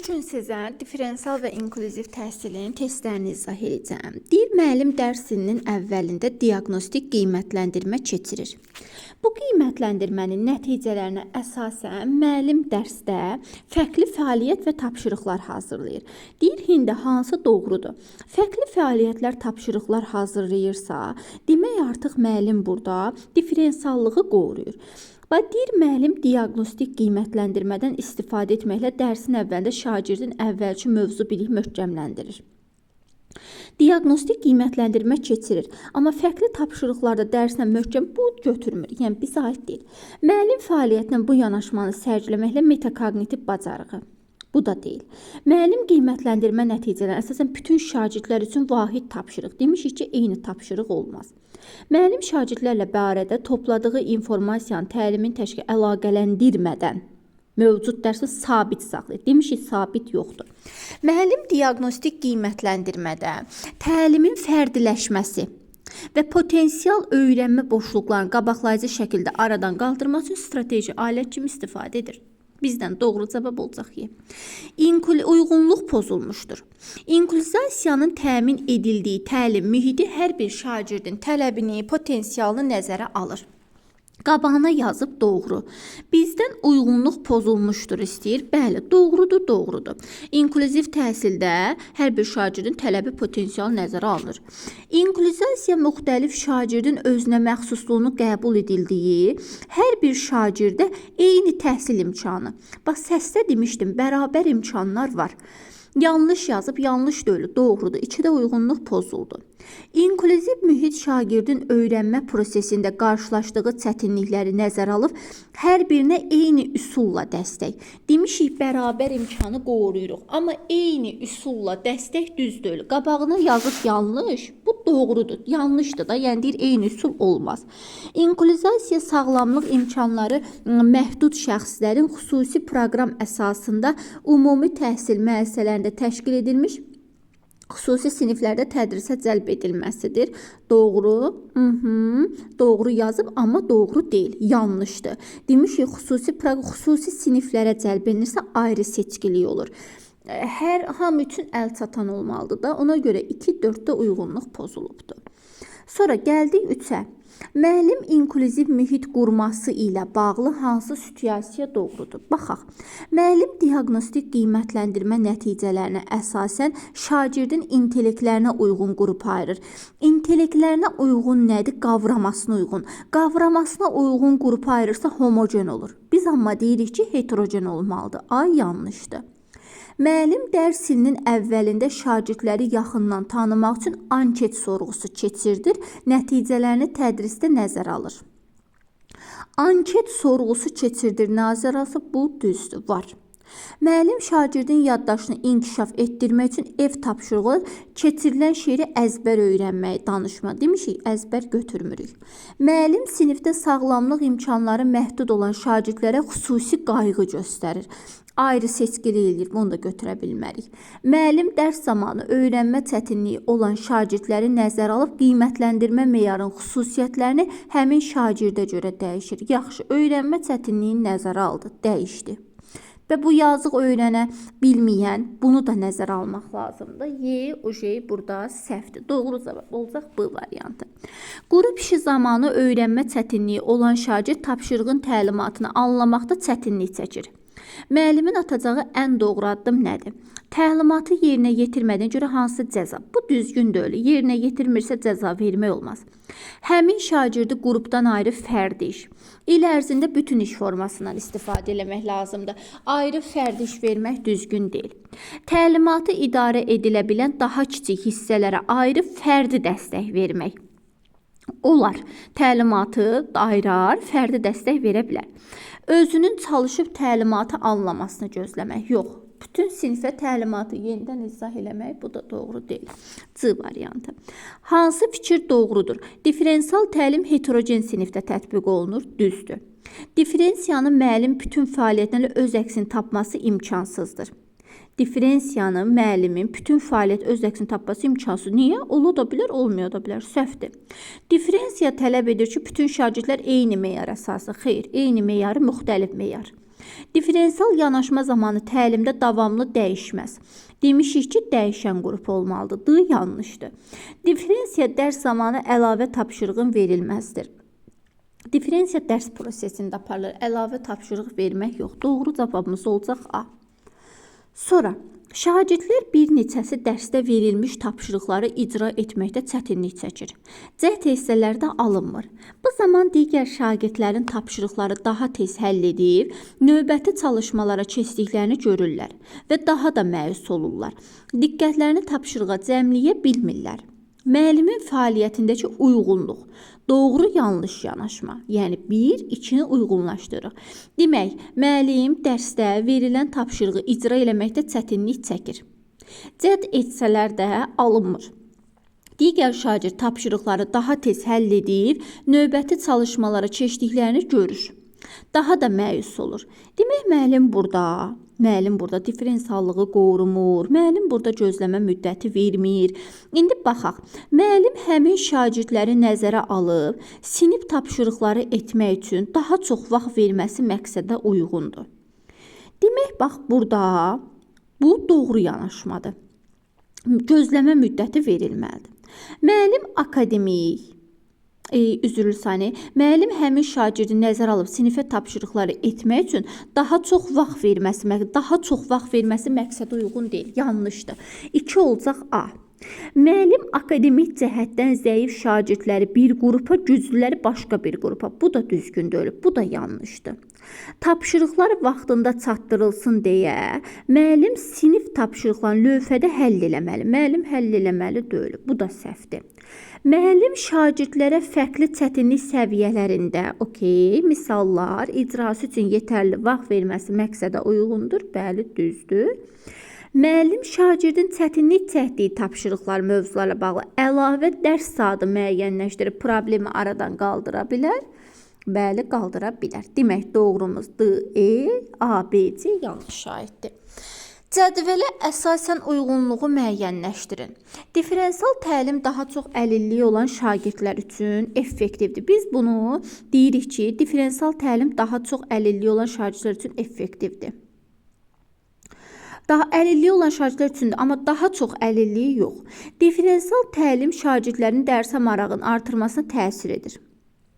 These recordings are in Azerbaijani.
Bugün sizə diferensial və inklüziv təhsilin testlərini izah edəcəm. Deyir, müəllim dərsinin əvvəlində diaqnostik qiymətləndirmə keçirir. Bu qiymətləndirmənin nəticələrinə əsasən müəllim dərsdə fərqli fəaliyyət və tapşırıqlar hazırlayır. Deyir, indi hansı doğrudur? Fərqli fəaliyyətlər, tapşırıqlar hazırlayırsa, demək artıq müəllim burada diferensiallığı qoruyur. Deyir, müəllim diaqnostik qiymətləndirmədən istifadə etməklə dərsin əvvəlində şagirdin əvvəlki mövzu bilik möhkəmləndirir. Diaqnostik qiymətləndirmə keçirir, amma fərqli tapşırıqlarda dərslə möhkəm bu götürmür, yəni bizə aid deyil. Müəllim fəaliyyətinə bu yanaşmanı sərgiləməklə metakognitiv bacarığı. Bu da deyil. Müəllim qiymətləndirmə nəticələri əsasən bütün şagirdlər üçün vahid tapşırıq. Demişik ki, eyni tapşırıq olmaz. Müəllim şagirdlərlə barədə topladığı informasiyanı təlimin təşkil əlaqələndirmədən mövcud dərsi sabit saxlayır. Demişik, sabit yoxdur. Müəllim diaqnostik qiymətləndirmədə təlimin fərdiləşməsi və potensial öyrənmə boşluqlarını qabaqlayıcı şəkildə aradan qaldırmaq üçün strateji alət kimi istifadə edir. Bizdən doğru cavab olacaq ki, uyğunluq pozulmuşdur. İnklüzasiyanın təmin edildiyi təlim mühiti hər bir şagirdin tələbini, potensialını nəzərə alır. Qabağına yazıb doğru. Bizdən uyğunluq pozulmuşdur istəyir. Bəli, doğrudur, doğrudur. İnklüziv təhsildə hər bir şagirdin tələbi, potensial nəzərə alınır. İnklüzasiya müxtəlif şagirdin özünə məxsusluğunu qəbul edildiyi hər bir şagirdə eyni təhsil imkanı. Bax, səsdə demişdim, bərabər imkanlar var. Yanlış yazıb, yanlış deyil, doğrudur. İkidə uyğunluq pozuldu. İnklüziv mühit şagirdin öyrənmə prosesində qarşılaşdığı çətinlikləri nəzərə alıb, hər birinə eyni üsulla dəstək. Demişik, bərabər imkanı qoruyuruq. Amma eyni üsulla dəstək düz deyil. Qabağına yazıb yanlış, bu doğrudur. Yanlışdır da, yəni deyir, eyni üsul olmaz. İnklüzasiya sağlamlıq imkanları məhdud şəxslərin xüsusi proqram əsasında ümumi təhsil müəssisələrində təşkil edilmiş xüsusi siniflərdə tədrisə cəlb edilməsidir. Doğru, doğru yazıb, amma doğru deyil, yanlışdır. Demişik, xüsusi siniflərə cəlb edilirsə ayrı seçkilik olur. Hamı üçün əl çatan olmalıdır da, ona görə 2-4-də uyğunluq pozulubdur. Sonra gəldik 3-ə. Müəllim inklüziv mühit qurması ilə bağlı hansı situasiya doğrudur? Baxaq. Müəllim diaqnostik qiymətləndirmə nəticələrinə əsasən şagirdin intellektlərinə uyğun qrup ayırır. İntellektlərinə uyğun nədir? Qavramasına uyğun. Qavramasına uyğun qrup ayırırsa homogen olur. Biz amma deyirik ki, heterogen olmalıdır. Ay, yanlışdır. Müəllim dərs ilinin əvvəlində şagirdləri yaxından tanımaq üçün anket sorğusu keçirdir, nəticələrini tədrisdə nəzərə alır. Anket sorğusu keçirdir, nəzərə alsa bu düzdür, var. Müəllim şagirdin yaddaşını inkişaf etdirmək üçün ev tapşırığı keçirilən şeiri əzbər öyrənməyi danışma. Demişik, əzbər götürmürük. Müəllim sinifdə sağlamlıq imkanları məhdud olan şagirdlərə xüsusi qayğı göstərir. Ayrı seçkilik edir, bunu da götürə bilmərik. Müəllim dərs zamanı öyrənmə çətinliyi olan şagirdləri nəzərə alıb qiymətləndirmə meyarın xüsusiyyətlərini həmin şagirdə görə dəyişir. Yaxşı, öyrənmə çətinliyini nəzərə aldı, dəyişdi. Və bu yazıq öyrənə bilməyən, bunu da nəzərə almaq lazımdır. O şey burada səhvdir. Doğru cavab olacaq bu variantı. Qrup işi zamanı öyrənmə çətinliyi olan şagird tapşırığın təlimatını anlamaqda çətinlik çəkir. Müəllimin atacağı ən doğru addım nədir? Təlimatı yerinə yetirmədiyinə görə hansı cəza? Bu düzgün deyil. Yerinə yetirmirsə cəza vermək olmaz. Həmin şagirdi qrupdan ayrı fərdi iş. İl ərzində bütün iş formasından istifadə etmək lazımdır. Ayrı fərdi iş vermək düzgün deyil. Təlimatı idarə edilə bilən daha kiçik hissələrə ayrı fərdi dəstək vermək olar. Təlimatı ayırar, fərdi dəstək verə bilər. Özünün çalışıb təlimatı anlamasını gözləmək. Yox, bütün sinifə təlimatı yenidən izah eləmək, bu da doğru deyil. C variantı. Hansı fikir doğrudur? Diferensial təlim heterogen sinifdə tətbiq olunur, düzdür. Diferensiyanın müəllim bütün fəaliyyətlərlə öz əksini tapması imkansızdır. Diferensiyanın müəllimin bütün fəaliyyət öz əksini tapması imkansız. Niyə? Ola da bilər, olmaya da bilər. Səhvdir. Diferensiya tələb edir ki, bütün şagirdlər eyni meyar əsası. Xeyr, eyni meyarı müxtəlif meyar. Diferensial yanaşma zamanı təlimdə davamlı dəyişməz. Demişik ki, dəyişən qrup olmalıdır. D yanlışdır. Diferensiya dərs zamanı əlavə tapşırığın verilməzdir. Diferensiya dərs prosesində aparılır. Əlavə tapşırıq vermək yox. Doğru cavabımız olacaq A. Sonra şagirdlər bir neçəsi dərsdə verilmiş tapşırıqları icra etməkdə çətinlik çəkir. Cəhd hissələrdə alınmır. Bu zaman digər şagirdlərin tapşırıqları daha tez həll edib, növbəti çalışmalara keçdiklərini görürlər və daha da məyus olurlar. Diqqətlərini tapşırığa cəmləyə bilmirlər. Müəllimin fəaliyyətindəki uyğunluq, doğru yanlış yanaşma, yəni 1-2-ni uyğunlaşdırırıq. Demək, müəllim dərsdə verilən tapşırığı icra eləməkdə çətinlik çəkir. Cəhd etsələr də alınmır. Digər şagird tapşırıqları daha tez həll edib, növbəti çalışmalara keçdiklərini görür. Daha da məyus olur. Demək, müəllim burada diferensiallığı qorumur, müəllim burada gözləmə müddəti vermir. İndi baxaq, müəllim həmin şagirdləri nəzərə alıb, sinif tapşırıqları etmək üçün daha çox vaxt verməsi məqsədə uyğundur. Demək, bax, burada bu doğru yanaşmadır. Gözləmə müddəti verilməlidir. Müəllim akademik, müəllim həmin şagirdi nəzər alıb sinifə tapşırıqları etmək üçün daha çox vaxt verməsi məqsədə uyğun deyil, yanlışdır. 2 olacaq A. Müəllim akademik cəhətdən zəif şagirdləri bir qrupa, güclüləri başqa bir qrupa. Bu da düzgün deyil, bu da yanlışdır. Tapşırıqlar vaxtında çatdırılsın deyə müəllim sinif tapşırıqlarını lövhədə həll eləməli. Müəllim həll eləməli deyil, bu da səhvdir. Müəllim şagirdlərə fərqli çətinlik səviyyələrində, misallar, icrası üçün yetərli vaxt verməsi məqsədə uyğundur. Bəli, düzdür. Müəllim şagirdin çətinlik çəkdiyi tapşırıqlar mövzularla bağlı əlavə dərs saatı müəyyənləşdirib problemi aradan qaldıra bilər. Bəli, qaldıra bilər. Demək, doğrumuz D, E, A, B, C yanlış şahiddir. Cədvələ əsasən uyğunluğu müəyyənləşdirin. Diferensial təlim daha çox əlilliyi olan şagirdlər üçün effektivdir. Biz bunu deyirik ki, diferensial təlim daha çox əlilliyi olan şagirdlər üçün effektivdir. Daha əlilliyi olan şagirdlər üçündür, amma daha çox əlilliyi yox. Diferensial təlim şagirdlərin dərsə marağın artırmasına təsir edir.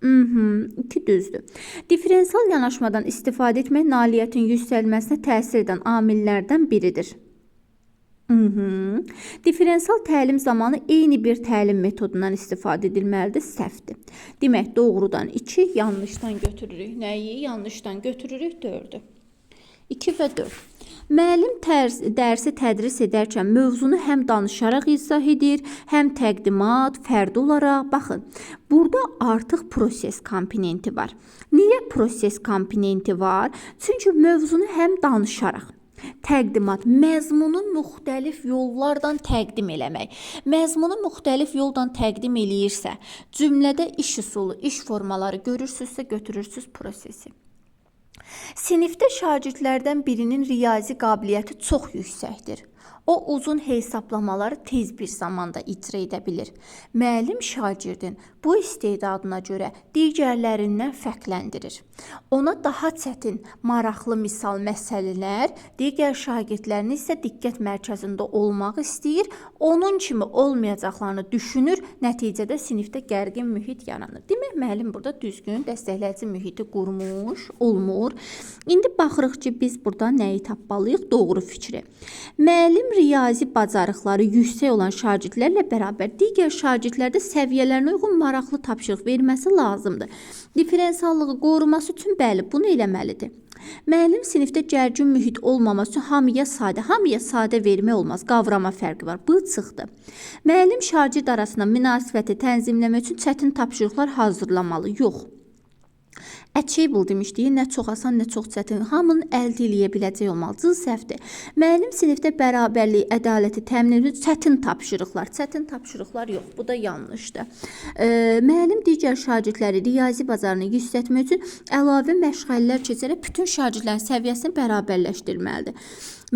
2 düzdür. Diferensial yanaşmadan istifadə etmək nailiyyətin yüksəlməsinə təsir edən amillərdən biridir. Diferensial təlim zamanı eyni bir təlim metodundan istifadə edilməlidir, səhvdir. Demək, doğrudan 2, yanlışdan götürürük. Nəyi? Yanlışdan götürürük 4-ü. 2 və 4. Müəllim dərsi tədris edərkən mövzunu həm danışaraq izah edir, həm təqdimat, fərdi olaraq. Baxın, burada artıq proses komponenti var. Niyə proses komponenti var? Çünki mövzunu həm danışaraq, təqdimat, məzmunu müxtəlif yollardan təqdim eləmək. Məzmunu müxtəlif yoldan təqdim eləyirsə, cümlədə iş üsulu, iş formaları görürsünüzsə, götürürsünüz prosesi. Sinifdə şagirdlərdən birinin riyazi qabiliyyəti çox yüksəkdir. O uzun hesablamaları tez bir zamanda icra edə bilir. Müəllim şagirdin bu istedadına görə digərlərindən fərqləndirir. Ona daha çətin, maraqlı misal məsələlər, digər şagirdlərin isə diqqət mərkəzində olmaq istəyir, onun kimi olmayacaqlarını düşünür, nəticədə sinifdə gərgin mühit yaranır. Demək, müəllim burada düzgün dəstəkləyici mühiti qurmuş, olmur. İndi baxırıq ki, biz burada nəyi tapmalıyıq? Doğru fikri. Müəllim riyazi bacarıqları yüksək olan şagirdlərlə bərabər digər şagirdlərdə səviyyələrinə uyğun maraqlı tapşırıq verməsi lazımdır. Diferensiallığı qoruması üçün bəli, bunu eləməlidir. Müəllim sinifdə gərgin mühit olmaması üçün hamıya sadə vermək olmaz. Qavrama fərqi var. Bu çıxdı. Müəllim şagird arasında münasibəti tənzimləmək üçün çətin tapşırıqlar hazırlamalı. Yox. Achievable demişdik, nə çox asan, nə çox çətin, hamının əldə eləyə biləcək olmalı. Səhvdir. Müəllim sinifdə bərabərlik, ədaləti təmin edir, çətin tapşırıqlar yox, bu da yanlışdır. Müəllim digər şagirdləri riyazi bacarığını yüksəltmək üçün əlavə məşğələlər keçərək bütün şagirdlərin səviyyəsini bərabərləşdirməlidir.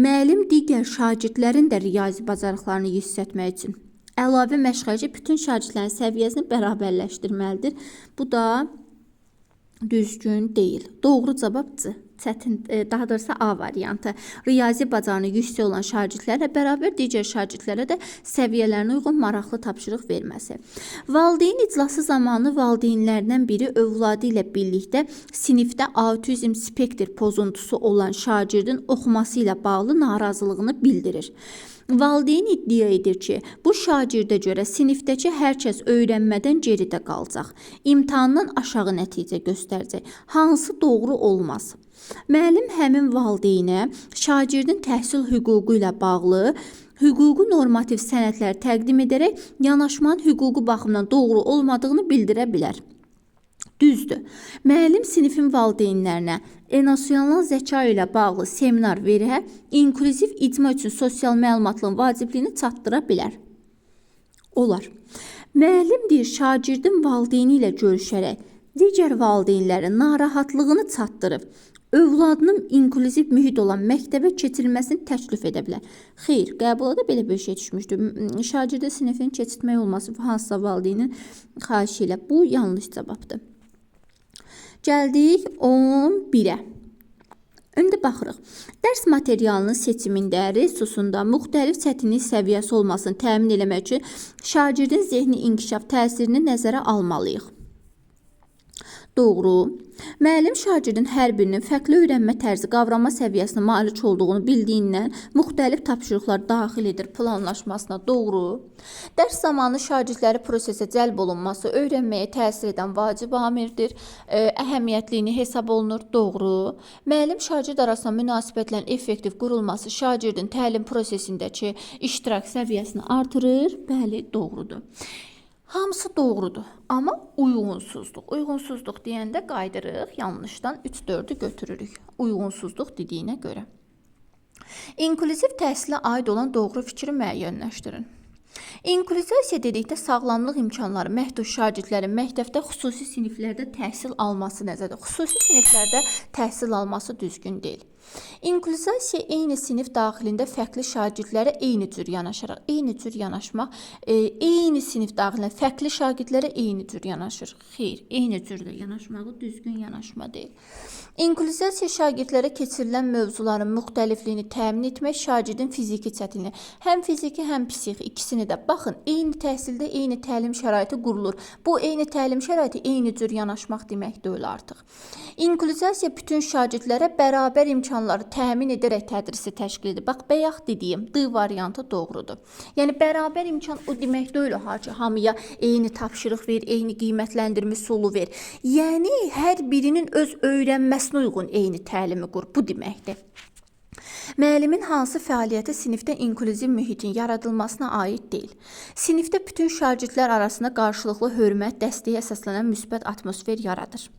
Müəllim digər şagirdlərin də riyazi bacarıqlarını yüksəltmək üçün əlavə məşğələlər bütün şagirdlərin səviyyəsini bərabərləşdirməlidir. Bu da düzgün deyil. Doğru cavab C. çətin, daha doğrusu A variantı. Riyazi bacarığı yüksək olan şagirdlərlə bərabər digər şagirdlərə də səviyyələrinə uyğun maraqlı tapşırıq verməsi. Valideyn iclası zamanı valideynlərdən biri övladı ilə birlikdə sinifdə autizm spektr pozuntusu olan şagirdin oxuması ilə bağlı narazılığını bildirir. Valideyn iddia edir ki, bu şagirdə görə sinifdəki hər kəs öyrənmədən geridə qalacaq. İmtahandan aşağı nəticə göstərəcək. Hansı doğru olmaz? Müəllim həmin valideynə şagirdin təhsil hüququ ilə bağlı hüquqi normativ sənədlər təqdim edərək yanaşmanın hüquqi baxımdan doğru olmadığını bildirə bilər. Düzdür. Müəllim sinifin valideynlərinə emosional zəka ilə bağlı seminar verə, inklüziv icma üçün sosial məlumatlığın vacibliyini çatdıra bilər. Olar. Müəllim deyir, şagirdin valideyni ilə görüşərək digər valideynlərin narahatlığını çatdırıb, övladının inklüziv mühit olan məktəbə keçirilməsini təklif edə bilər. Xeyr, qəbula da belə bir şey düşmüşdür. Şagirdə sinifini keçirtmək olması hansısa valideynin xahişi ilə. Bu yanlış cavabdır. Gəldik 11-ə. İndi baxırıq. Dərs materialının seçimində, resursunda müxtəlif çətinlik səviyyəsi olmasını təmin etmək üçün şagirdin zehni inkişaf təsirini nəzərə almalıyıq. Doğru. Müəllim şagirdin hər birinin fərqli öyrənmə tərzi qavrama səviyyəsinə malik olduğunu bildiyindən müxtəlif tapşırıqlar daxil edir planlaşmasına. Doğru. Dərs zamanı şagirdləri prosesə cəlb olunması öyrənməyə təsir edən vacib amildir. Əhəmiyyətliyini hesab olunur. Doğru. Müəllim şagird arasında münasibətlərin effektiv qurulması şagirdin təlim prosesindəki iştirak səviyyəsini artırır. Bəli, doğrudur. Hamısı doğrudur, amma uyğunsuzluq. Uyğunsuzluq deyəndə qaydırıq, yanlışdan 3-4-ü götürürük. Uyğunsuzluq dediyinə görə. İnklüziv təhsilə aid olan doğru fikri müəyyənləşdirin. İnklüzasiya dedikdə sağlamlıq imkanları məhdud şagirdlərin məktəbdə xüsusi siniflərdə təhsil alması nəzərdə. Xüsusi siniflərdə təhsil alması düzgün deyil. İnklüzasiya eyni sinif daxilində fərqli şagirdlərə eyni cür yanaşaraq, eyni cür yanaşmaq, eyni sinif daxilində fərqli şagirdlərə eyni cür yanaşır. Xeyr, eyni cürdə yanaşmağı düzgün yanaşma deyil. İnklüzasiya şagirdlərə keçirilən mövzuların müxtəlifliyini təmin etmək şagirdin fiziki çətinliyi, həm fiziki, həm psixi ikisini də. Baxın, eyni təhsildə eyni təlim şəraiti qurulur. Bu eyni təlim şəraiti eyni cür yanaşmaq demək deyil artıq. İnklüzasiya bütün şagirdlərə bərabər imkanları təmin edərək tədrisi təşkil edir. Bax, bayaq dediyim D variantı doğrudur. Yəni, bərabər imkan o demək deyil ki, hamıya eyni tapşırıq ver, eyni qiymətləndirmə üsulu ver. Yəni, hər birinin öz öyrənməsinə uyğun eyni təlimi qur. Bu deməkdir. Müəllimin hansı fəaliyyəti sinifdə inklüziv mühitin yaradılmasına aid deyil. Sinifdə bütün şagirdlər arasında qarşılıqlı hörmət, dəstəyə əsaslanan müsbət atmosfer yaradır.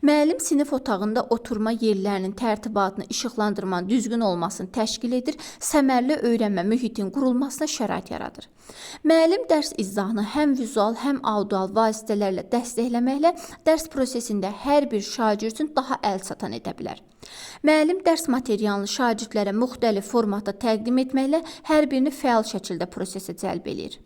Müəllim sinif otağında oturma yerlərinin tərtibatını, işıqlandırmanın düzgün olmasını təşkil edir, səmərli öyrənmə mühitin qurulmasına şərait yaradır. Müəllim dərs izahını həm vizual, həm audial vasitələrlə dəstəkləməklə dərs prosesində hər bir şagird üçün daha əlçatan edə bilər. Müəllim dərs materialını şagirdlərə müxtəlif formatda təqdim etməklə hər birini fəal şəkildə prosesə cəlb edir.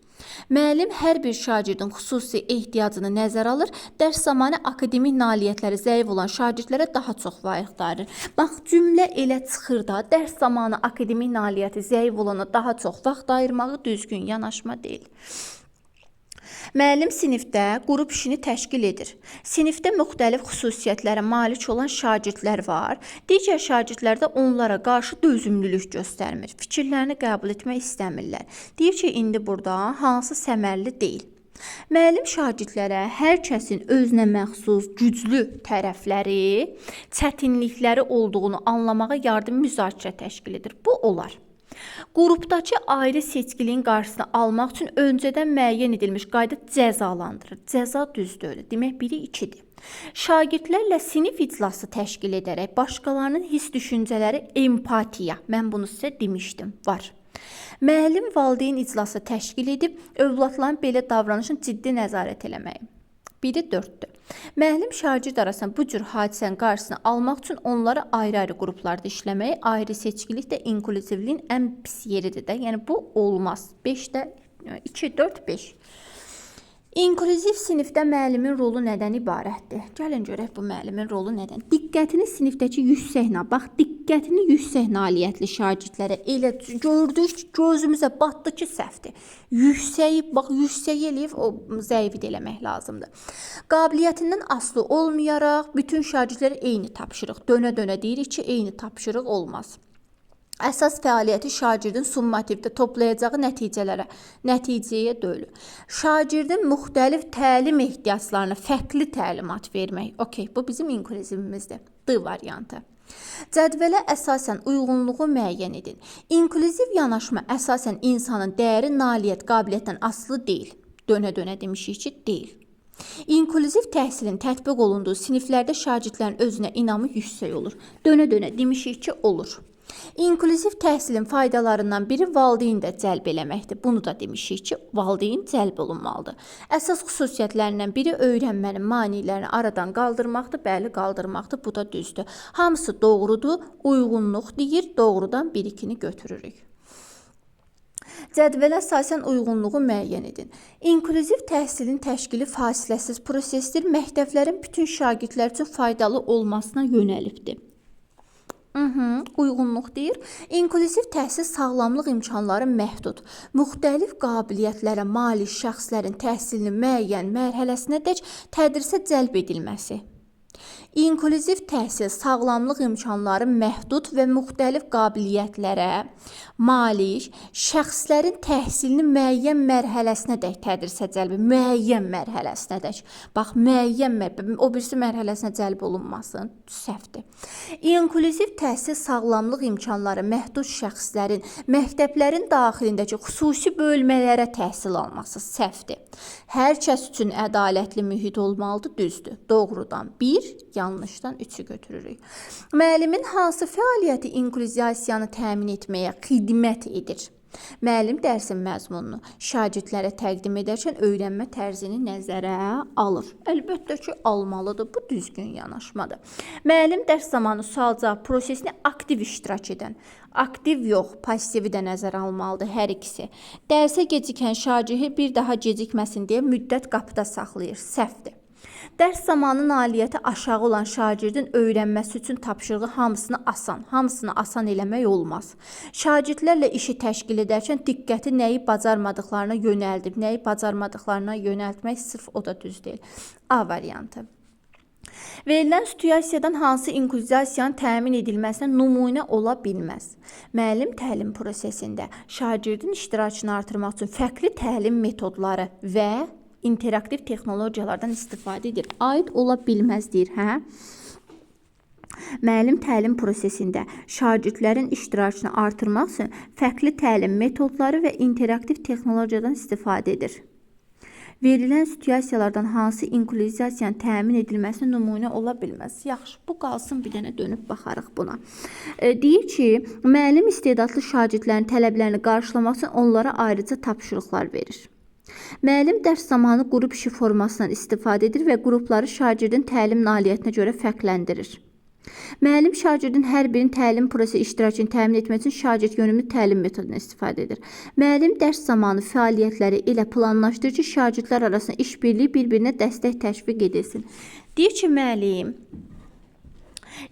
Müəllim hər bir şagirdin xüsusi ehtiyacını nəzərə alır, dərs zamanı akademik nailiyyətləri zəif olan şagirdlərə daha çox vaxt ayırır. Bax, cümlə elə çıxır da, dərs zamanı akademik nailiyyəti zəif olana daha çox vaxt ayırmağı düzgün yanaşma deyil. Müəllim sinifdə qrup işini təşkil edir. Sinifdə müxtəlif xüsusiyyətlərə malik olan şagirdlər var. Digər şagirdlər də onlara qarşı dözümlülük göstərmir. Fikirlərini qəbul etmək istəmirlər. Deyir ki, indi burada hansı səmərli deyil. Müəllim şagirdlərə hər kəsin özünə məxsus güclü tərəfləri, çətinlikləri olduğunu anlamağa yardım müzakirə təşkil edir. Bu olar. Qrupdakı ayrı seçkiliyin qarşısını almaq üçün öncədən müəyyən edilmiş qayda cəzalandırır. Cəza düz deyil. Demək, biri 2-dir. Şagirdlərlə sinif iclası təşkil edərək başqalarının his düşüncələri empatiya. Mən bunu sizə demişdim, var. Müəllim valideyn iclası təşkil edib övladların belə davranışını ciddi nəzarət eləməyi. Biri 4-dür. Müəllim şagird arasında bu cür hadisənin qarşısını almaq üçün onları ayrı-ayrı qruplarda işləməyi, ayrı seçkilik də inklüzivliyin ən pis yeridir də. Yəni bu olmaz. 5-də 2, 4, 5. İnklüziv sinifdə müəllimin rolu nədən ibarətdir? Gəlin görək bu müəllimin rolu nədən? Diqqətini sinifdəki yüksək, bax diqqətini yüksək nailiyyətli şagirdlərə elə gördük ki, gözümüzə batdı ki, səhvdir. Yüksəyi, bax yüksək eləyib o zəifi də eləmək lazımdır. Qabiliyyətindən asılı olmayaraq bütün şagirdlərə eyni tapşırıq. Dönə-dönə deyirik ki, eyni tapşırıq olmaz. Əsas fəaliyyəti şagirdin summativdə toplayacağı nəticəyə deyil. Şagirdin müxtəlif təlim ehtiyaclarına fərqli təlimat vermək. Okay, bu bizim inklüzivimizdir. D variantı. Cədvələ əsasən uyğunluğu müəyyən edin. İnklüziv yanaşma əsasən insanın dəyəri, nailiyyət, qabiliyyətdən asılı deyil. Dönə-dönə demişik ki, deyil. İnklüziv təhsilin tətbiq olunduğu siniflərdə şagirdlərin özünə inamı yüksək olur. Dönə-dönə demişik ki, olur. İnklüziv təhsilin faydalarından biri valideyn də cəlb eləməkdir. Bunu da demişik ki, valideyn cəlb olunmalıdır. Əsas xüsusiyyətlərindən biri öyrənmənin maneələrini aradan qaldırmaqdır. Bəli, qaldırmaqdır. Bu da düzdür. Hamısı doğrudur. Uyğunluq deyir, doğrudan bir-ikini götürürük. Cədvələ əsasən uyğunluğu müəyyən edin. İnklüziv təhsilin təşkili fasiləsiz prosesdir. Məktəblərin bütün şagirdlər üçün faydalı olmasına yönəlibdir. Uyğunluq deyir. İnklüziv təhsil sağlamlıq imkanları məhdud. Müxtəlif qabiliyyətlərə malik şəxslərin təhsilinin müəyyən mərhələsinədək tədrisə cəlb edilməsi. İnklüziv təhsil sağlamlıq imkanları məhdud və müxtəlif qabiliyyətlərə malik şəxslərin təhsilinin müəyyən mərhələsinədək tədrisə cəlb, müəyyən mərhələsinədək. Bax, müəyyən o birisi mərhələsinə cəlb olunmasın, səhvdir. İnklüziv təhsil sağlamlıq imkanları məhdud şəxslərin məktəblərin daxilindəki xüsusi bölmələrə təhsil alması səhvdir. Hər kəs üçün ədalətli mühit olmalıdır, düzdür. Doğrudan 1, yanlışdan 3'ü götürürük. Müəllimin hansı fəaliyyəti inklüziyasiyanı təmin etməyə xidmət edir? Müəllim dərsin məzmununu şagirdlərə təqdim edərkən öyrənmə tərzini nəzərə alır. Əlbəttə ki, almalıdır. Bu düzgün yanaşmadır. Müəllim dərs zamanı sual-cavab prosesini aktiv iştirak edən, aktiv yox, pasivi də nəzərə almalıdır hər ikisi. Dərsə gecikən şagird bir daha gecikməsin deyə müddət qapıda saxlayır. Səhvdir. Dərs zamanı nailiyyəti aşağı olan şagirdin öyrənməsi üçün tapşırığı hamısını asan eləmək olmaz. Şagirdlərlə işi təşkil edərkən diqqəti nəyi bacarmadıqlarına yönəldib, nəyi bacarmadıqlarına yönəltmək sırf o da düz deyil. A variantı. Verilən situasiyadan hansı inklüziyasiyanın təmin edilməsinə nümunə ola bilməz? Müəllim təlim prosesində şagirdin iştirakını artırmaq üçün fərqli təlim metodları və interaktiv texnologiyalardan istifadə edir. Aid ola bilməz deyir, hə? Müəllim təlim prosesində şagirdlərin iştirakını artırmaq üçün fərqli təlim metodları və interaktiv texnologiyadan istifadə edir. Verilən situasiyalardan hansı inklüziyasiyanın təmin edilməsinə nümunə ola bilməz? Yaxşı, bu qalsın, bir dənə dönüb baxarıq buna. Deyir ki, müəllim istedadlı şagirdlərin tələblərini qarşılamaq üçün onlara ayrıca tapşırıqlar verir. Müəllim dərs zamanı qrup işi formasından istifadə edir və qrupları şagirdin təlim nailiyyətinə görə fərqləndirir. Müəllim şagirdin hər birinin təlim prosesi iştirakını təmin etmək üçün şagird yönümlü təlim metodundan istifadə edir. Müəllim dərs zamanı fəaliyyətləri elə planlaşdırır ki, şagirdlər arasında işbirliyi bir-birinə dəstək təşviq edilsin. Deyir ki, müəllim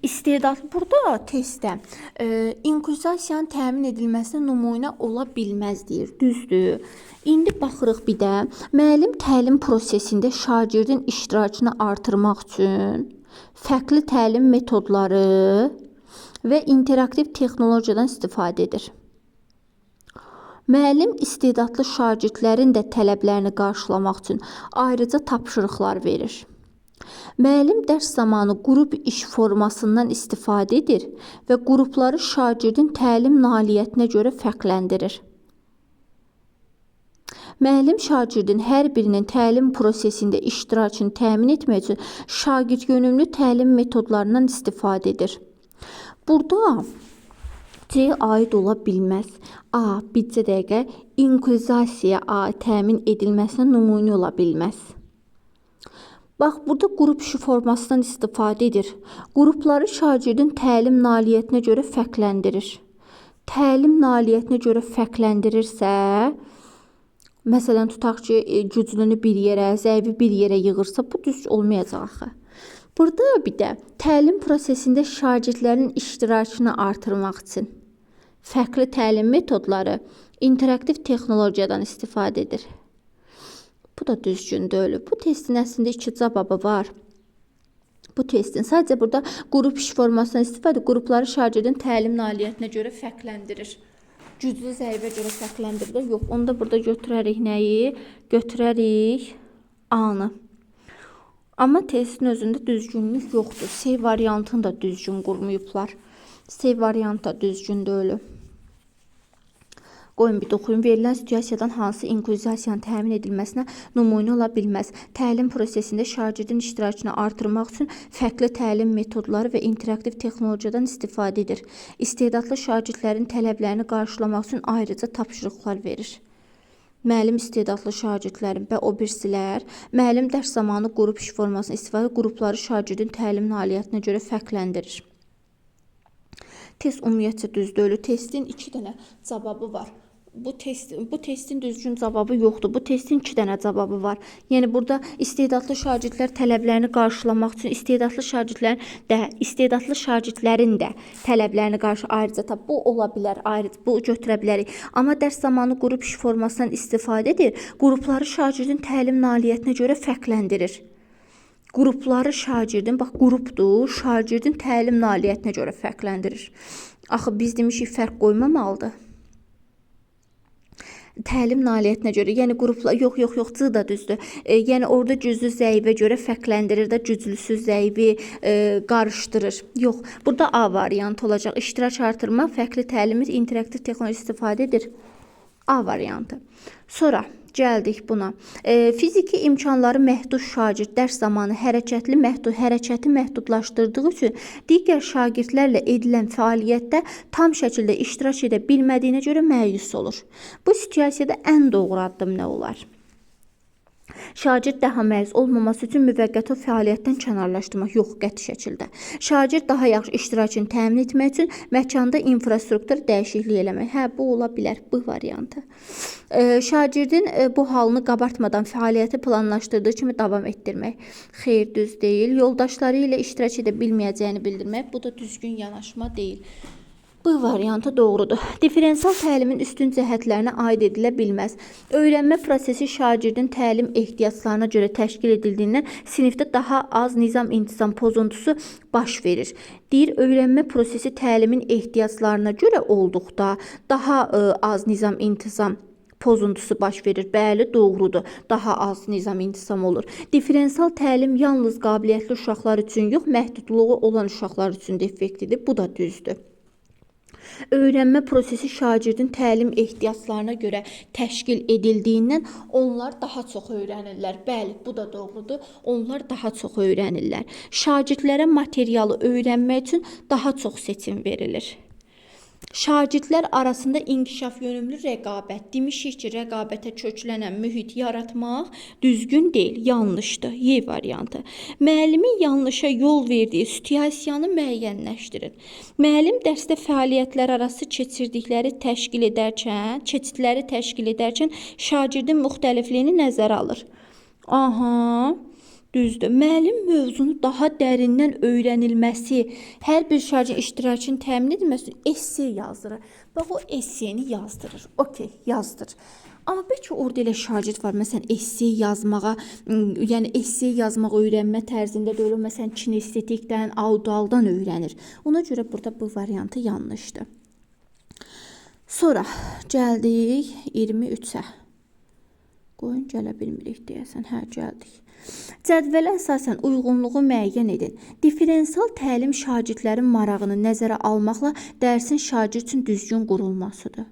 istedad burada testdə inklüziyasiyanın təmin edilməsinə nümunə ola bilməz deyir. Düzdür. İndi baxırıq bir də müəllim təlim prosesində şagirdin iştirakını artırmaq üçün fərqli təlim metodları və interaktiv texnologiyadan istifadə edir. Müəllim istedadlı şagirdlərin də tələblərini qarşılamaq üçün ayrıca tapşırıqlar verir. Müəllim dərs zamanı qrup iş formasından istifadə edir və qrupları şagirdin təlim nailiyyətinə görə fərqləndirir. Müəllim şagirdin hər birinin təlim prosesində iştirakını təmin etmək üçün şagird yönümlü təlim metodlarından istifadə edir. Burada C aid ola bilməz. A, bircə dəqiqə, inklüziyasiya təmin edilməsinə nümunə ola bilməz. Bax, burada qrup işi formasından istifadə edir. Qrupları şagirdin təlim nailiyyətinə görə fərqləndirir. Təlim nailiyyətinə görə fərqləndirirsə, Məsələn, tutaq ki, güclünü bir yerə, zəifi bir yerə yığırsa, bu düz olmayacaq axı. Burada bir də təlim prosesində şagirdlərin iştirakını artırmaq üçün fərqli təlim metodları, interaktiv texnologiyadan istifadə edir. Bu da düzgün deyil. Bu testin əslində 2 cavabı var. Bu testin sadəcə burada qrup iş formasından istifadə qrupları şagirdin təlim nailiyyətinə görə fərqləndirir. Güclü zəifə görə fərqləndirilir. Yox, onda burada götürərik nəyi? Götürərik A-nı. Amma testin özündə düzgünlük yoxdur. C variantını da düzgün qurmayıblar. C variantı da düzgün deyil. Qoyun bir oxuyun. Verilən situasiyadan hansı inklüziyasiyanın təmin edilməsinə nümunə ola bilməz? Təlim prosesində şagirdin iştirakını artırmaq üçün fərqli təlim metodları və interaktiv texnologiyadan istifadə edir. İstedadlı şagirdlərin tələblərini qarşılamaq üçün ayrıca tapşırıqlar verir. Müəllim istedadlı şagirdlərin və o birisilər, müəllim dərs zamanı qrup iş formasına istifadə qrupları şagirdin təlim nailiyyətinə görə fərqləndirir. Test ümumiyyətcə düz deyil. Testin 2 dənə cavabı var. Bu testin düzgün cavabı yoxdur. Bu testin 2 dənə cavabı var. Yəni burada istedadlı şagirdlər tələblərini qarşılamaq üçün istedadlı şagirdlərin də tələblərini ayrıca bu ola bilər, ayrıca bu götürə bilərik. Amma dərs zamanı qrup iş formasından istifadə edir. Qrupları şagirdin təlim nailiyyətinə görə fərqləndirir. Qrupları şagirdin, bax qrupdur, şagirdin təlim nailiyyətinə görə fərqləndirir. Axı biz demişik fərq qoymamalıdır. Təlim nailiyyətinə görə, yəni qruplar, yox, C da düzdür. Yəni orada güclü zəifə görə fərqləndirir də güclüsüz zəifi qarışdırır. Yox, burada A variantı olacaq. İştirak artırma, fərqli təlim, interaktiv texnoloji istifadə edir. A variantı. Sonra gəldik buna. Fiziki imkanları məhdud şagird dərs zamanı hərəkəti məhdudlaşdırdığı üçün digər şagirdlərlə edilən fəaliyyətdə tam şəkildə iştirak edə bilmədiyinə görə məyus olur. Bu situasiyada ən doğru addım nə olar? Şagird daha məyus olmaması üçün müvəqqəti fəaliyyətdən kənarlaşdırmaq, yox, qəti şəkildə. Şagird daha yaxşı iştirakını təmin etmək üçün məkanda infrastruktur dəyişiklik eləmək. Hə, bu ola bilər, bu variantı. Şagirdin bu halını qabartmadan fəaliyyəti planlaşdırdığı kimi davam etdirmək. Xeyr, düz deyil. Yoldaşları ilə iştirak edə bilməyəcəyini bildirmək. Bu da düzgün yanaşma deyil. Bu variantı doğrudur. Diferensial təlimin üstün cəhətlərinə aid edilə bilməz. Öyrənmə prosesi şagirdin təlim ehtiyaclarına görə təşkil edildiyindən sinifdə daha az nizam-intizam pozuntusu baş verir. Deyir, öyrənmə prosesi təlimin ehtiyaclarına görə olduqda daha az nizam-intizam pozuntusu baş verir. Bəli, doğrudur. Daha az nizam-intizam olur. Diferensial təlim yalnız qabiliyyətli uşaqlar üçün yox, məhdudluğu olan uşaqlar üçün defektidir. Bu da düzdür. Öyrənmə prosesi şagirdin təlim ehtiyaclarına görə təşkil edildiyindən onlar daha çox öyrənirlər. Bəli, bu da doğrudur. Onlar daha çox öyrənirlər. Şagirdlərə materialı öyrənmək üçün daha çox seçim verilir. Şagirdlər arasında inkişaf yönümlü rəqabət. Demişik ki, rəqabətə köklənən mühit yaratmaq düzgün deyil, yanlışdır. Y variantı. Müəllimin yanlışa yol verdiyi situasiyanı müəyyənləşdirin. Müəllim dərsdə fəaliyyətlər arası keçitləri təşkil edərkən şagirdin müxtəlifliyini nəzərə alır. Aha, düzdür. Müəllim mövzunu daha dərindən öyrənilməsi, hər bir şagirdin iştirakını təmin edilməsi üçün essay yazdırır. Bax, o essayini yazdırır. Okey, yazdır. Amma bəlkə orada elə şagird var, məsələn, essay yazmağa, yəni essay yazmaq öyrənmə tərzində deyil, məsələn, kinestetikdən, audaldan öyrənir. Ona görə burada bu variantı yanlışdır. Sonra gəldik 23-ə. Qoyun gələ bilmirik deyəsən, hə, gəldik. Cədvələ əsasən uyğunluğu müəyyən edin. Diferensial təlim şagirdlərin marağını nəzərə almaqla dərsin şagird üçün düzgün qurulmasıdır.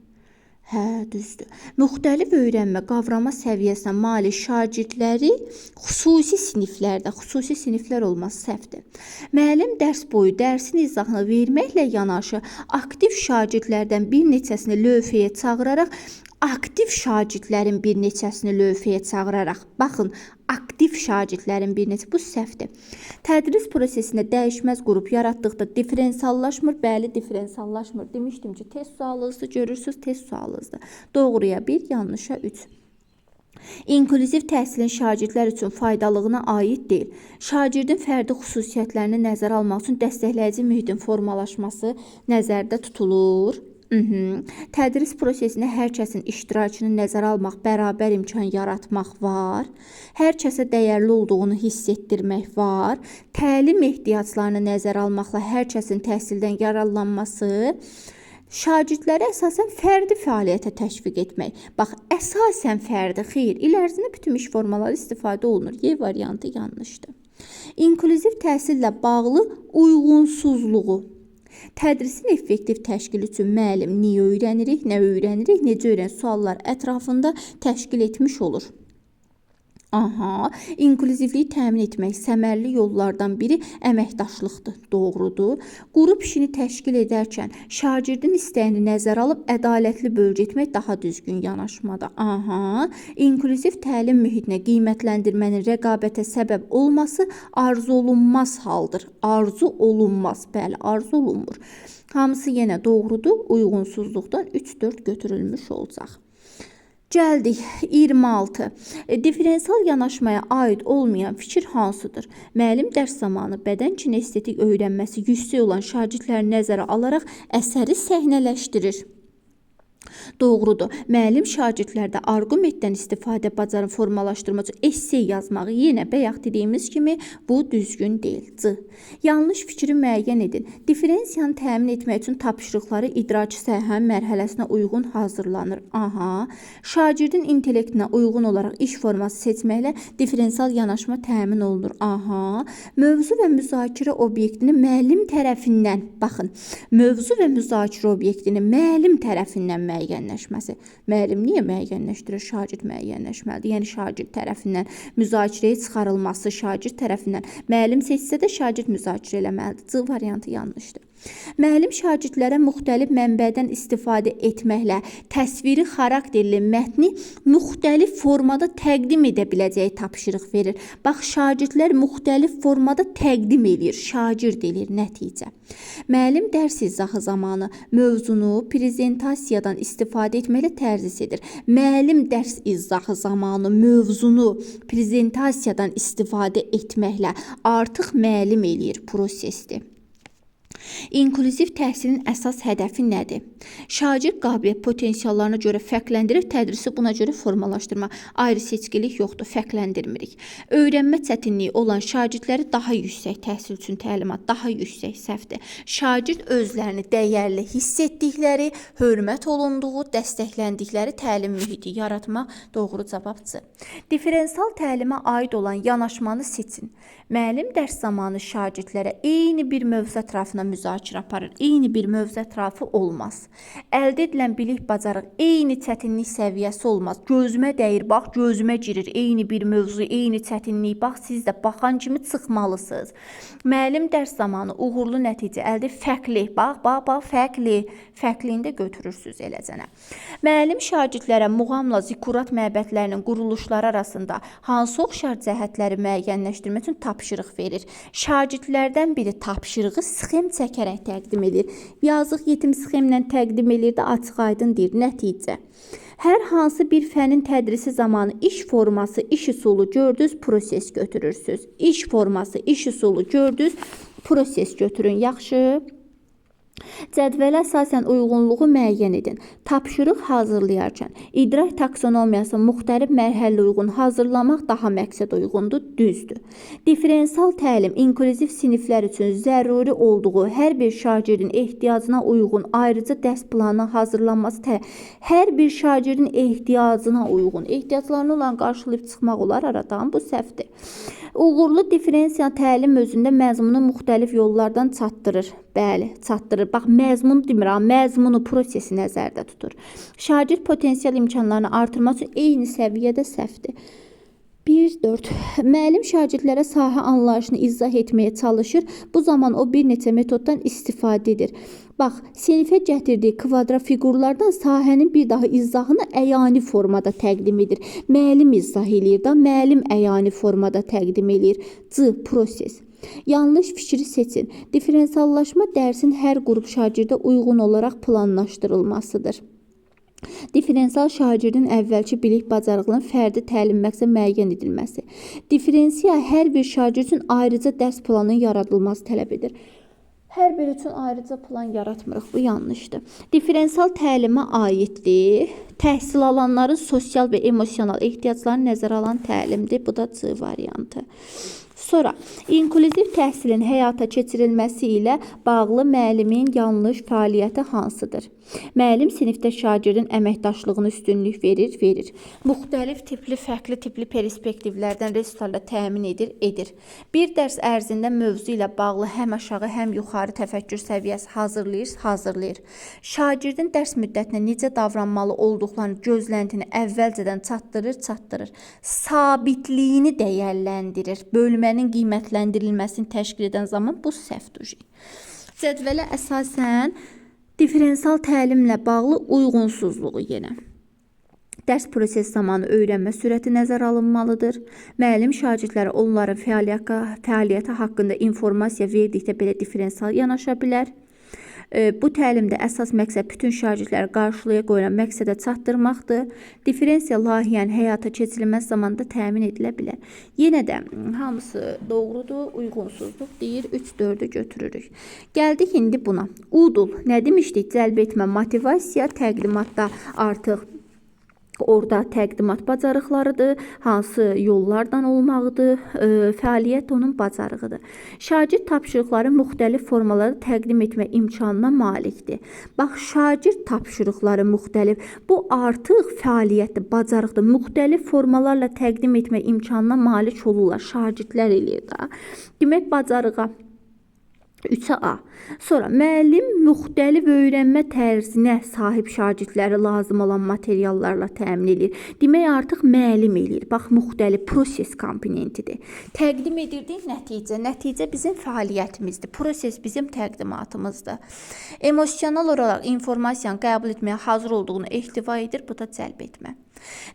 Hə, düzdür. Müxtəlif öyrənmə qavrama səviyyəsinə malik şagirdləri xüsusi siniflər olması səhvdir. Müəllim dərs boyu dərsin izahını verməklə yanaşı aktiv şagirdlərdən bir neçəsini lövhəyə çağıraraq aktiv şagirdlərin bir neçəsini lövhəyə çağıraraq, baxın, aktiv şagirdlərin bir neçə, bu səhvdir. Tədris prosesində dəyişməz qrup yaratdıqda diferensiallaşmır, bəli, diferensiallaşmır. Demişdim ki, test sualınızdır, görürsünüz, test sualınızdır. Doğruya 1, yanlışa 3. İnklüziv təhsilin şagirdlər üçün faydalılığına aid deyil. Şagirdin fərdi xüsusiyyətlərini nəzərə almaq üçün dəstəkləyici mühitin formalaşması nəzərdə tutulur. Tədris prosesində hər kəsin iştirakını nəzərə almaq, bərabər imkan yaratmaq var. Hər kəsə dəyərli olduğunu hiss etdirmək var. Təlim ehtiyaclarını nəzərə almaqla hər kəsin təhsildən yararlanması. Şagirdləri əsasən fərdi fəaliyyətə təşviq etmək. Bax, əsasən fərdi, xeyr, ilərisində bütün iş formaları istifadə olunur. Y variantı yanlışdır. İnklüziv təhsillə bağlı uyğunsuzluğu. Tədrisin effektiv təşkili üçün müəllim niyə öyrənirik, nə öyrənirik, necə öyrənirik suallar ətrafında təşkil etmiş olur. İnklüzivliyi təmin etmək səmərli yollardan biri əməkdaşlıqdır. Doğrudur. Qrup işini təşkil edərkən şagirdin istəyini nəzərə alıb ədalətli bölgü etmək daha düzgün yanaşmadır. İnklüziv təlim mühitinə qiymətləndirmənin rəqabətə səbəb olması arzu olunmaz haldır. Arzu olunmaz. Bəli, arzu olunmur. Hamısı yenə doğrudur. Uyğunsuzluqdan 3-4 götürülmüş olacaq. Gəldik 26. Diferensial yanaşmaya aid olmayan fikir hansıdır? Müəllim dərs zamanı bədən kinestetik öyrənməsi yüksək olan şagirdləri nəzərə alaraq əsəri səhnələşdirir. Doğrudur. Müəllim şagirdlərdə arqumentdən istifadə bacarını formalaşdırmaq üçün essay yazmağı yenə bayaq dediyimiz kimi bu düzgün deyil. C. Yanlış fikri müəyyən edin. Diferensiyanı təmin etmək üçün tapşırıqları idraki səhəm mərhələsinə uyğun hazırlanır. Şagirdin intellektinə uyğun olaraq iş forması seçməklə diferensial yanaşma təmin olunur. Mövzu və müzakirə obyektini müəllim tərəfindən, baxın, mövzu və müzakirə obyektini müəllim tərəfindən müəyyənləşməsi. Müəllim niyə müəyyənləşdirir? Şagird müəyyənləşməlidir. Yəni şagird tərəfindən müzakirəyə çıxarılması, şagird tərəfindən. Müəllim seçsə də şagird müzakirə eləməlidir. C variantı yanlışdır. Müəllim şagirdlərə müxtəlif mənbədən istifadə etməklə təsviri xarakterli mətni müxtəlif formada təqdim edə biləcəyi tapşırıq verir. Bax, şagirdlər müxtəlif formada təqdim edir, şagird edir nəticə. Müəllim dərs izahı zamanı mövzunu prezentasiyadan istifadə etməklə tərzis edir. Müəllim dərs izahı zamanı mövzunu prezentasiyadan istifadə etməklə artıq müəllim eləyir, prosesdir. İnklüziv təhsilin əsas hədəfi nədir? Şagird qabiliyyət potensiallarına görə fərqləndirir, tədrisi buna görə formalaşdırma. Ayrı seçkilik yoxdur, fərqləndirmirik. Öyrənmə çətinliyi olan şagirdləri daha yüksək təhsil üçün təlimat, daha yüksək səhvdir. Şagird özlərini dəyərli hiss etdikləri, hörmət olunduğu, dəstəkləndikləri təlim mühiti yaratmaq doğru cavabdır. Diferensial təlimə aid olan yanaşmanı seçin. Müəllim dərs zamanı şagirdlərə eyni bir mövzu ətrafına müzakirə aparır. Eyni bir mövzu ətrafı olmaz. Əldə edilən bilik bacarıq eyni çətinlik səviyyəsi olmaz. Gözümə dəyir, bax, gözümə girir. Eyni bir mövzu, eyni çətinlik. Bax, siz də baxan kimi çıxmalısınız. Müəllim dərs zamanı uğurlu nəticə əldə fərqli. Bax, fərqli. Fərqliyində götürürsünüz eləcənə. Müəllim şagirdlərə muğamla zikurat məbədlərinin quruluşları arasında hansı oxşar cəhətləri müəyyənləşdirmək üçün tapşırıq verir. Şagirdlərdən biri tapşırığı sxem çəkərək təqdim edir. Yazıq yetim sxemlə təqdim edir də açıq aydın deyir. Nəticə. Hər hansı bir fənin tədrisi zamanı iş forması, iş üsulu gördünüz, proses götürürsünüz. İş forması, iş üsulu gördünüz, proses götürün. Yaxşı. Cədvələ əsasən uyğunluğu müəyyən edin. Tapşırıq hazırlayarkən idrak taksonomiyası müxtəlif mərhələ uyğun hazırlamaq daha məqsəd uyğundur, düzdür. Diferensial təlim inklüziv siniflər üçün zəruri olduğu hər bir şagirdin ehtiyacına uyğun ayrıca dərs planı hazırlanması hər bir şagirdin ehtiyacına uyğun, ehtiyaclarına olan qarşılayıb çıxmaq olar aradan, bu səhvdir. Uğurlu diferensial təlim özündə məzmunu müxtəlif yollardan çatdırır. Bəli, çatdırır. Bax, məzmun demirəm, məzmunu prosesi nəzərdə tutur. Şagird potensial imkanlarını artırmaq üçün eyni səviyyədə səhvdir. 1-4. Müəllim şagirdlərə sahə anlayışını izah etməyə çalışır. Bu zaman o bir neçə metoddan istifadə edir. Bax, sinifə gətirdiyi kvadrat fiqurlardan sahənin bir daha izahını əyani formada təqdim edir. Müəllim izah eləyir da, müəllim əyani formada təqdim eləyir. C. Proses. Yanlış fikri seçin. Diferensiallaşma dərsin hər qrup şagirdə uyğun olaraq planlaşdırılmasıdır. Diferensial şagirdin əvvəlki bilik bacarıqlarının fərdi təlim məqsəd müəyyən edilməsi. Diferensial hər bir şagird üçün ayrıca dərs planının yaradılması tələb edir. Hər biri üçün ayrıca plan yaratmırıq. Bu yanlışdır. Diferensial təlimə aiddir. Təhsil alanların sosial və emosional ehtiyaclarını nəzərə alan təlimdir. Bu da C variantı. Sonra, inklüziv təhsilin həyata keçirilməsi ilə bağlı müəllimin yanlış fəaliyyəti hansıdır? Müəllim sinifdə şagirdin əməkdaşlığına üstünlük verir. Müxtəlif tipli, fərqli tipli perspektivlərdən resultatlar təmin edir. Bir dərs ərzində mövzu ilə bağlı həm aşağı, həm yuxarı təfəkkür səviyyəsi hazırlayır. Şagirdin dərs müddətinə necə davranmalı olduqlarını gözləntini əvvəlcədən çatdırır. Sabitliyini dəyərləndirir. Bölmənin qiymətləndirilməsini təşkil edən zaman bu səhvdir. Cədvələ əsasən diferensial təlimlə bağlı uyğunsuzluğu yenə. Dərs prosesi zamanı öyrənmə sürəti nəzərə alınmalıdır. Müəllim şagirdlərə onların fəaliyyəti haqqında informasiya verdikdə belə diferensial yanaşa bilər. Bu təlimdə əsas məqsəd bütün şagirdləri qarşılaya qoyulan məqsədə çatdırmaqdır. Diferensial layihənin həyata keçirilməsi zamanında təmin edilə bilər. Yenə də hamısı doğrudur, uyğunsuzluq deyir, 3-4-ü götürürük. Gəldik indi buna. UDUL nə demişdik? Cəlb etmə, motivasiya, təqdimatda artıq orada təqdimat bacarıqlarıdır, hansı yollardan olmaqdır, fəaliyyət onun bacarığıdır. Şagird tapşırıqları müxtəlif formalarda təqdim etmə imkanına malikdir. Bax, şagird tapşırıqları müxtəlif, bu artıq fəaliyyətdir, bacarıqdır. Müxtəlif formalarla təqdim etmə imkanına malik olurlar, şagirdlər eləyir da. Demək, bacarığa 3-ə A. Sonra, müəllim müxtəlif öyrənmə tərzinə sahib şagirdləri lazım olan materiallarla təmin edir. Demək, artıq müəllim eləyir. Bax, müxtəlif proses komponentidir. Təqdim edirdik nəticə. Nəticə bizim fəaliyyətimizdir. Proses bizim təqdimatımızdır. Emosional olaraq informasiyanı qəbul etməyə hazır olduğunu ehtiva edir. Bu da cəlb etmə.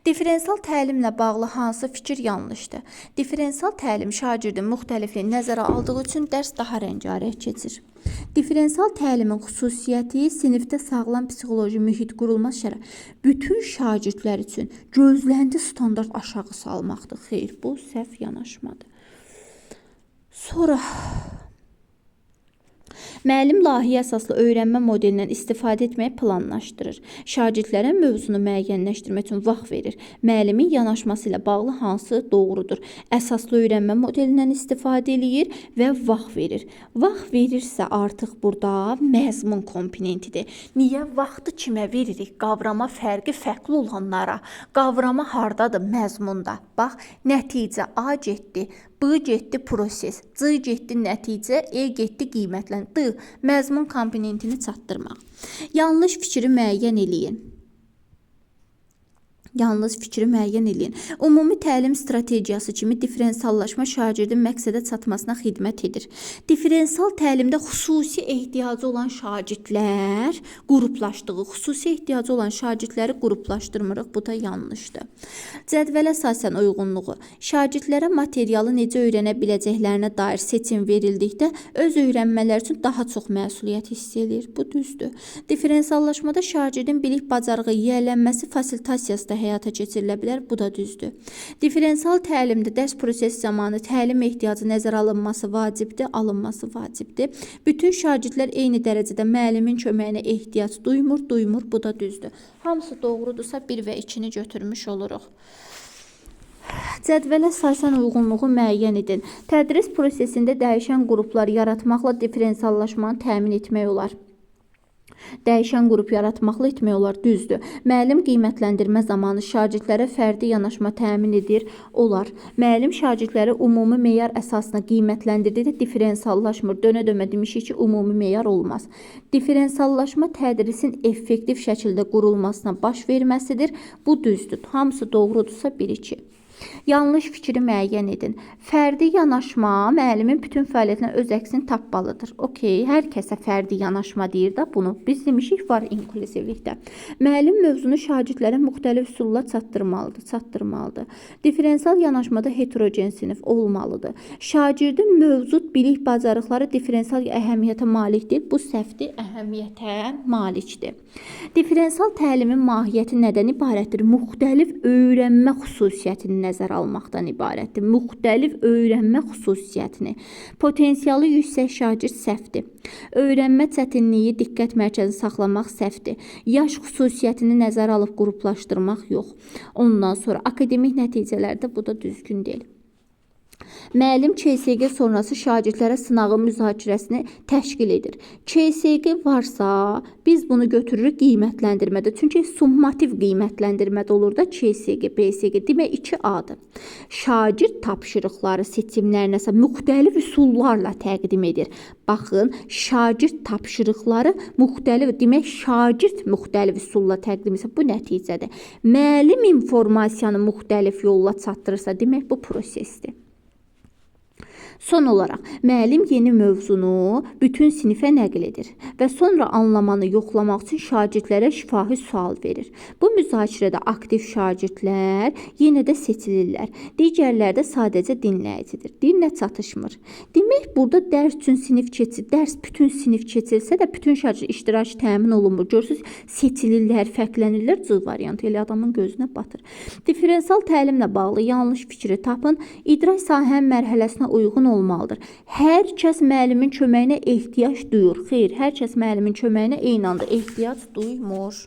Diferensial təlimlə bağlı hansı fikir yanlışdır? Diferensial təlim şagirdin müxtəlifliyi nəzərə aldığı üçün dərs daha rəngarəng keçir. Diferensial təlimin xüsusiyyəti sinifdə sağlam psixoloji mühit qurulması şərait bütün şagirdlər üçün gözlənti standart aşağı salmaqdır. Xeyr, bu səhv yanaşmadır. Sonra müəllim layihə əsaslı öyrənmə modelindən istifadə etməyi planlaşdırır. Şagirdlərə mövzunu müəyyənləşdirmək üçün vaxt verir. Müəllimin yanaşması ilə bağlı hansı doğrudur? Əsaslı öyrənmə modelindən istifadə edir və vaxt verir. Vaxt verirsə artıq burada məzmun komponentidir. Niyə vaxtı kimə veririk? Qavrama fərqli olanlara. Qavrama hardadır? Məzmunda. Bax, nəticə A getdi. B getdi proses, C getdi nəticə, E getdi qiymətlə. D məzmun komponentini çatdırmaq. Yanlış fikri müəyyən eləyin. Ümumi təlim strategiyası kimi diferensiallaşma şagirdin məqsədə çatmasına xidmət edir. Diferensial təlimdə xüsusi ehtiyacı olan şagirdlər şagirdləri qruplaşdırmırıq. Bu da yanlışdır. Cədvələ əsasən uyğunluğu. Şagirdlərə materialı necə öyrənə biləcəklərinə dair seçim verildikdə öz öyrənmələri üçün daha çox məsuliyyət hiss edir. Bu düzdür. Diferensiallaşmada şagirdin bilik bacarığı yiyələnməsi fasilitasiyası da həyata keçirilə bilər. Bu da düzdür. Diferensial təlimdə dərs prosesi zamanı təlim ehtiyacı nəzərə alınması vacibdir. Bütün şagirdlər eyni dərəcədə müəllimin köməyinə ehtiyac duymur. Bu da düzdür. Hamısı doğrudursa 1 və 2-ni götürmüş oluruq. Cədvələ əsasən uyğunluğu müəyyən edin. Tədris prosesində dəyişən qruplar yaratmaqla diferensiallaşmanı təmin etmək olar. Düzdür. Müəllim qiymətləndirmə zamanı şagirdlərə fərdi yanaşma təmin edir, olar. Müəllim şagirdləri ümumi meyar əsasına qiymətləndirdikdə diferensiallaşmır. Dönə-dönə demişik ki, ümumi meyar olmaz. Diferensiallaşma tədrisin effektiv şəkildə qurulmasına baş verməsidir. Bu düzdür. Hamısı doğrudursa 1-2. Yanlış fikri müəyyən edin. Fərdi yanaşma müəllimin bütün fəaliyyətinə öz əksini tapmalıdır. Okey, hər kəsə fərdi yanaşma deyir də bunu. Biz demişik var inklüzivlikdə. Müəllim mövzunu şagirdlərə müxtəlif üsulla çatdırmalıdır. Diferensial yanaşmada heterogen sinif olmalıdır. Şagirdin mövcud bilik bacarıqları diferensial əhəmiyyətə malikdir. Bu səhvdir, əhəmiyyətə malikdir. Diferensial təlimin mahiyyəti nədən ibarətdir? Müxtəlif öyrənmə xüsusiyyətini nəzərə almaqdan ibarətdir. Müxtəlif öyrənmə xüsusiyyətini. Potensialı yüksək şagird səhvdir. Öyrənmə çətinliyi diqqət mərkəzində saxlamaq səhvdir. Yaş xüsusiyyətini nəzərə alıb qruplaşdırmaq yox. Ondan sonra akademik nəticələrdə bu da düzgün deyil. Müəllim KSG sonrası şagirdlərə sınağın müzakirəsini təşkil edir. KSG varsa biz bunu götürürük qiymətləndirmədə. Çünki summativ qiymətləndirmədə olur da KSG, BSG. Demək 2A-dır. Şagird tapşırıqları seçimlərinəsə müxtəlif üsullarla təqdim edir. Baxın, şagird tapşırıqları müxtəlif, demək şagird müxtəlif üsulla təqdim etsə bu nəticədir. Müəllim informasiyanı müxtəlif yolla çatdırırsa demək bu prosesdir. Son olaraq, müəllim yeni mövzunu bütün sinifə nəql edir və sonra anlamanı yoxlamaq üçün şagirdlərə şifahi sual verir. Bu müzakirədə aktiv şagirdlər yenə də seçilirlər. Digərləri də sadəcə dinləyicidir. Dinlə çatışmır. Demək, burada dərs üçün sinif keçir. Dərs bütün sinif keçirsə də bütün şagird iştirakı təmin olunmur. Görürsünüz, seçilirlər, fərqlənirlər. C variantı elə adamın gözünə batır. Diferensial təlimlə bağlı yanlış fikri tapın. İdrak sahənin mərhələsinə uyğun olmalıdır. Hər kəs müəllimin köməyinə ehtiyac duyur. Xeyr, hər kəs müəllimin köməyinə eyni anda ehtiyac duymur.